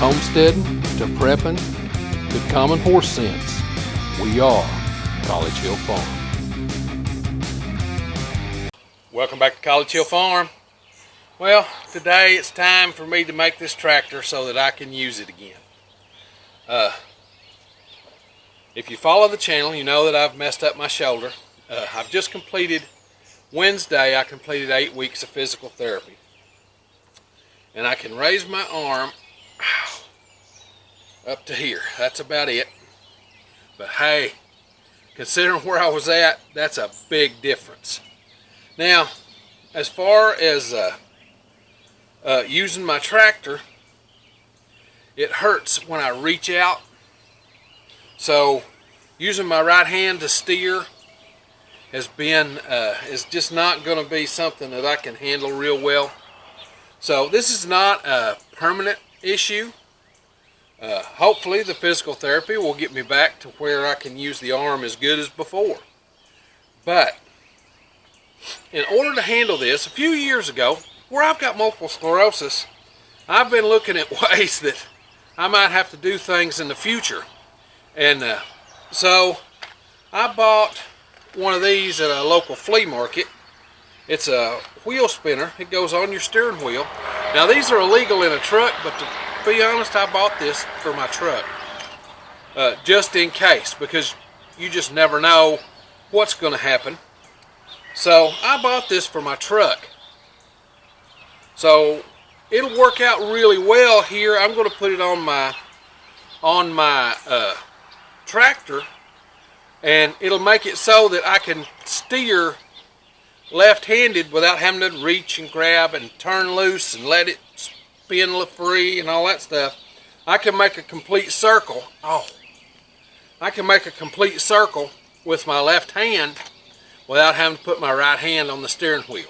homesteading to prepping to common horse sense, we are College Hill Farm. Welcome back to College Hill Farm. Well, today it's time for me to make this tractor so that I can use it again. If you follow the channel, you know that I've messed up my shoulder. I've just completed, Wednesday I completed 8 weeks of physical therapy. And I can raise my arm up to here. That's about it. But hey, considering where I was at, that's a big difference. Now, as far as using my tractor, it hurts when I reach out. So using my right hand to steer is just not going to be something that I can handle real well. So this is not a permanent issue. Hopefully the physical therapy will get me back to where I can use the arm as good as before. But in order to handle this, a few years ago, where I've got multiple sclerosis, I've been looking at ways that I might have to do things in the future. And so I bought one of these at a local flea market. It's a wheel spinner. It goes on your steering wheel. Now these are illegal in a truck, but to be honest, I bought this for my truck. Just in case, because you just never know what's going to happen. So I bought this for my truck. So it'll work out really well here. I'm going to put it on my tractor, and it'll make it so that I can steer left-handed without having to reach and grab and turn loose and let it spin free and all that stuff. I can make a complete circle. I can make a complete circle with my left hand without having to put my right hand on the steering wheel.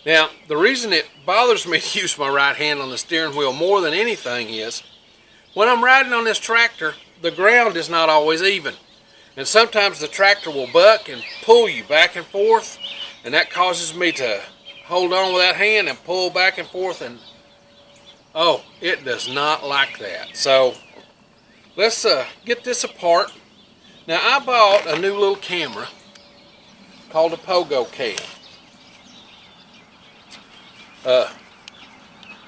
Now, the reason it bothers me to use my right hand on the steering wheel more than anything is when I'm riding on this tractor, the ground is not always even. And sometimes the tractor will buck and pull you back and forth, and that causes me to hold on with that hand and pull back and forth, and it does not like that. So let's get this apart. Now I bought a new little camera called a Pogo Cam.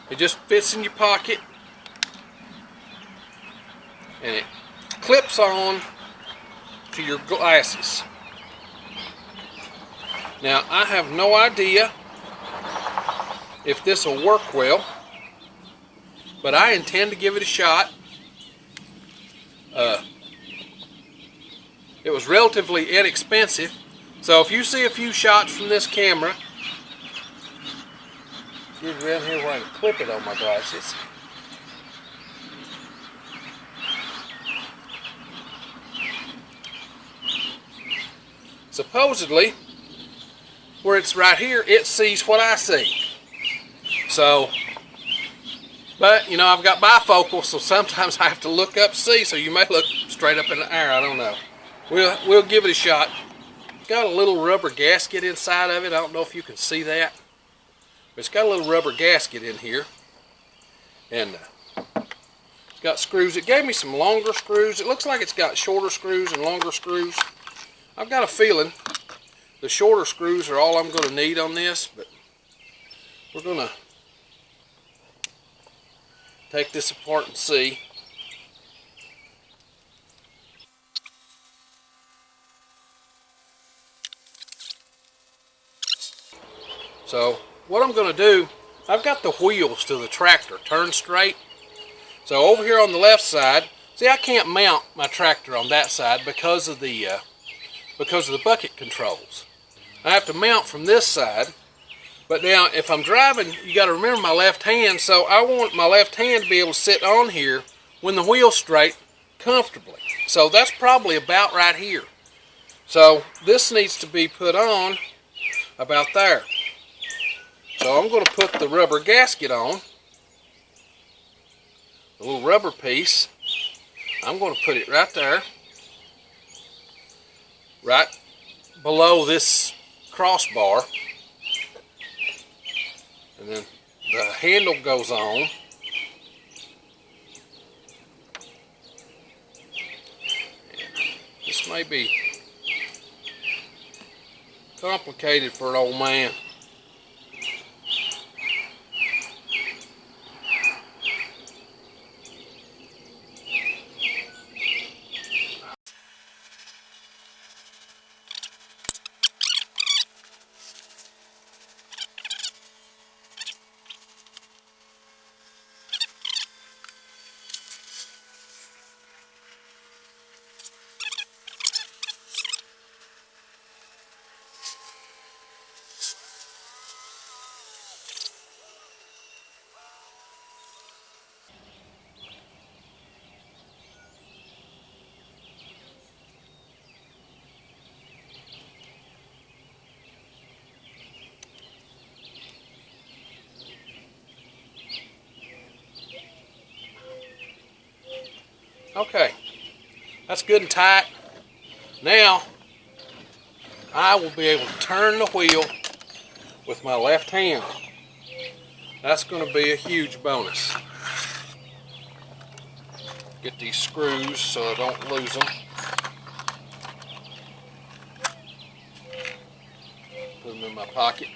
It just fits in your pocket, and it clips on to your glasses. Now I have no idea if this will work well, but I intend to give it a shot. It was relatively inexpensive, so if you see a few shots from this camera, get around here where I can clip it on my glasses. Supposedly, where it's right here, it sees what I see. So, but you know, I've got bifocal, so sometimes I have to look up to see, so you may look straight up in the air, I don't know. We'll give it a shot. Got a little rubber gasket inside of it. I don't know if you can see that. But it's got a little rubber gasket in here. And it's got screws. It gave me some longer screws. It looks like it's got shorter screws and longer screws. I've got a feeling the shorter screws are all I'm going to need on this, but we're going to take this apart and see. So what I'm going to do, I've got the wheels to the tractor turned straight. So over here on the left side, see, I can't mount my tractor on that side because of the bucket controls. I have to mount from this side. But now if I'm driving, you got to remember my left hand, so I want my left hand to be able to sit on here when the wheel's straight comfortably. So that's probably about right here. So this needs to be put on about there. So I'm going to put the rubber gasket on, the little rubber piece. I'm going to put it right there, right below this crossbar. And then the handle goes on. may be complicated for an old man. Okay, that's good and tight. Now, I will be able to turn the wheel with my left hand. That's going to be a huge bonus. Get these screws so I don't lose them. Put them in my pocket.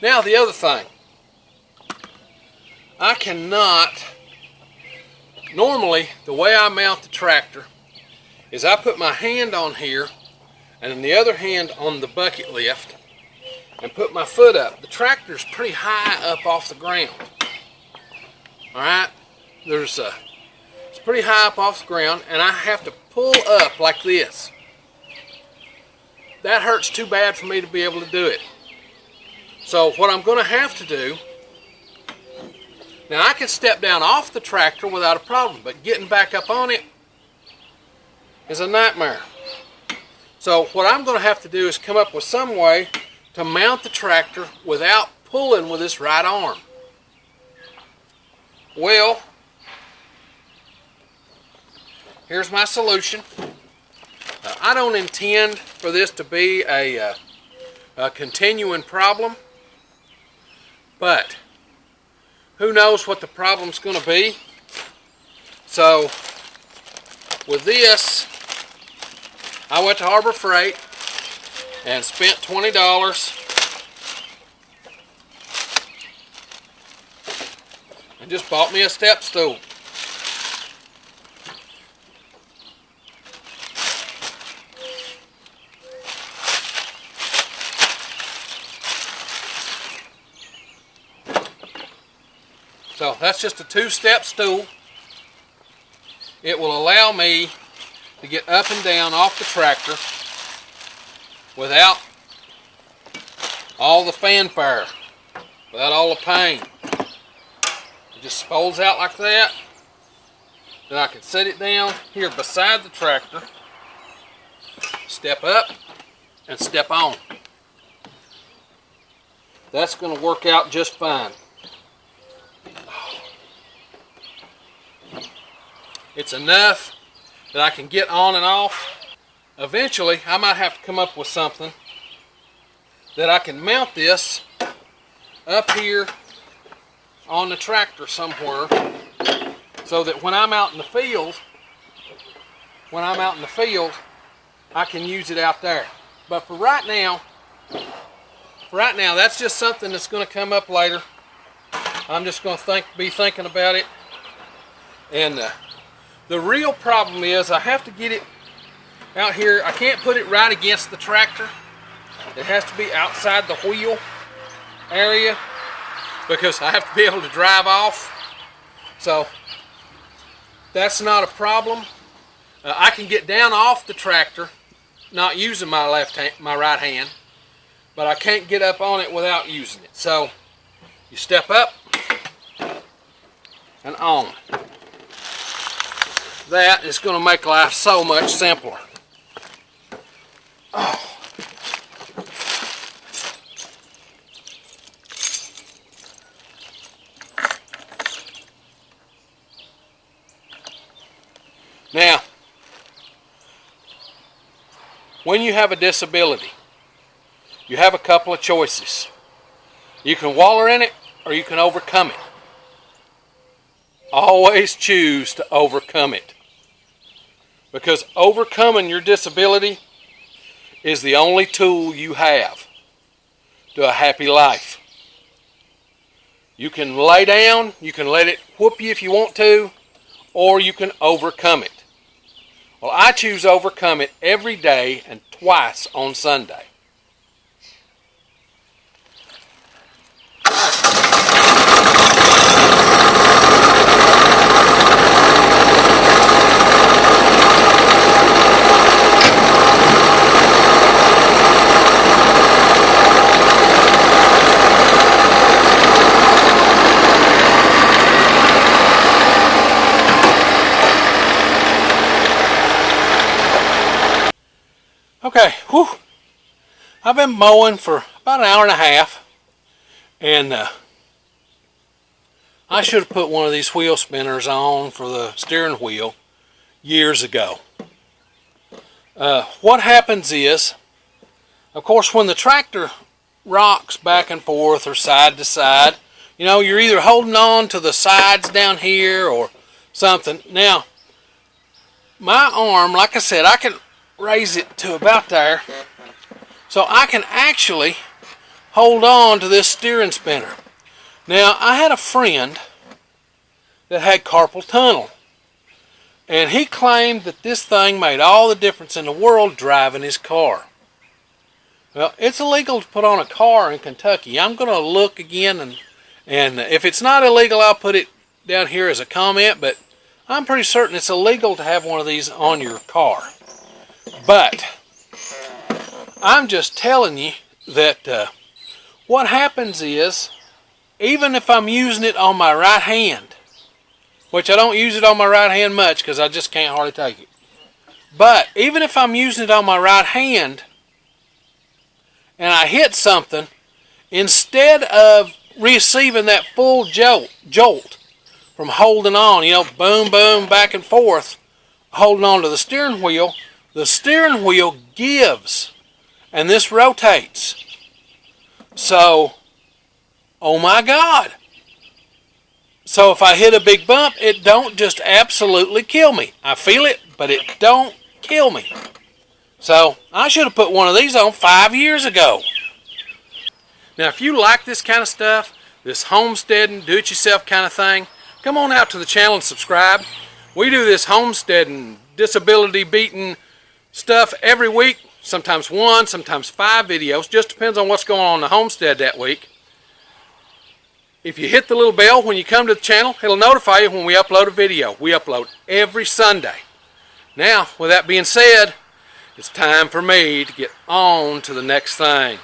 Now the other thing. I cannot... Normally, the way I mount the tractor is I put my hand on here and then the other hand on the bucket lift and put my foot up. The tractor's pretty high up off the ground. Alright? It's pretty high up off the ground and I have to pull up like this. That hurts too bad for me to be able to do it. So what I'm going to have to do, now I can step down off the tractor without a problem, but getting back up on it is a nightmare. So what I'm going to have to do is come up with some way to mount the tractor without pulling with this right arm. Well, here's my solution. I don't intend for this to be a continuing problem, but who knows what the problem's going to be. So with this, I went to Harbor Freight and spent $20 and just bought me a step stool. So that's just a two-step stool. It will allow me to get up and down off the tractor without all the fanfare, without all the pain. It just folds out like that. Then I can set it down here beside the tractor, step up and step on. That's going to work out just fine. It's enough that I can get on and off. Eventually, I might have to come up with something that I can mount this up here on the tractor somewhere, so that when I'm out in the field, I can use it out there. But for right now, that's just something that's going to come up later. I'm just going to be thinking about it. And the real problem is I have to get it out here. I can't put it right against the tractor. It has to be outside the wheel area because I have to be able to drive off. So that's not a problem. I can get down off the tractor not using my right hand, but I can't get up on it without using it. So you step up and on. That is going to make life so much simpler. Oh. Now, when you have a disability, you have a couple of choices. You can wallow in it or you can overcome it. Always choose to overcome it. because overcoming your disability is the only tool you have to a happy life. You can lay down, you can let it whoop you if you want to, or you can overcome it. Well, I choose overcome it every day and twice on Sunday. Okay, whew. I've been mowing for about an hour and a half, and I should have put one of these wheel spinners on for the steering wheel years ago. What happens is, of course, when the tractor rocks back and forth or side to side, you know, you're either holding on to the sides down here or something. Now, my arm, like I said, I can raise it to about there, so I can actually hold on to this steering spinner. Now, I had a friend that had carpal tunnel, and he claimed that this thing made all the difference in the world driving his car. Well, it's illegal to put on a car in Kentucky. I'm going to look again, and if it's not illegal, I'll put it down here as a comment, but I'm pretty certain it's illegal to have one of these on your car. But I'm just telling you that what happens is, even if I'm using it on my right hand, which I don't use it on my right hand much because I just can't hardly take it. But even if I'm using it on my right hand and I hit something, instead of receiving that full jolt from holding on, you know, boom, boom, back and forth, holding on to the steering wheel gives, and this rotates. So, oh my God. So if I hit a big bump, it don't just absolutely kill me. I feel it, but it don't kill me. So I should have put one of these on 5 years ago. Now, if you like this kind of stuff, this homesteading, do-it-yourself kind of thing, come on out to the channel and subscribe. We do this homesteading, disability beating stuff every week, sometimes 1, sometimes 5 videos. Just depends on what's going on in the homestead that week. If you hit the little bell when you come to the channel, it'll notify you when we upload a video. We upload every Sunday. Now, with that being said, it's time for me to get on to the next thing.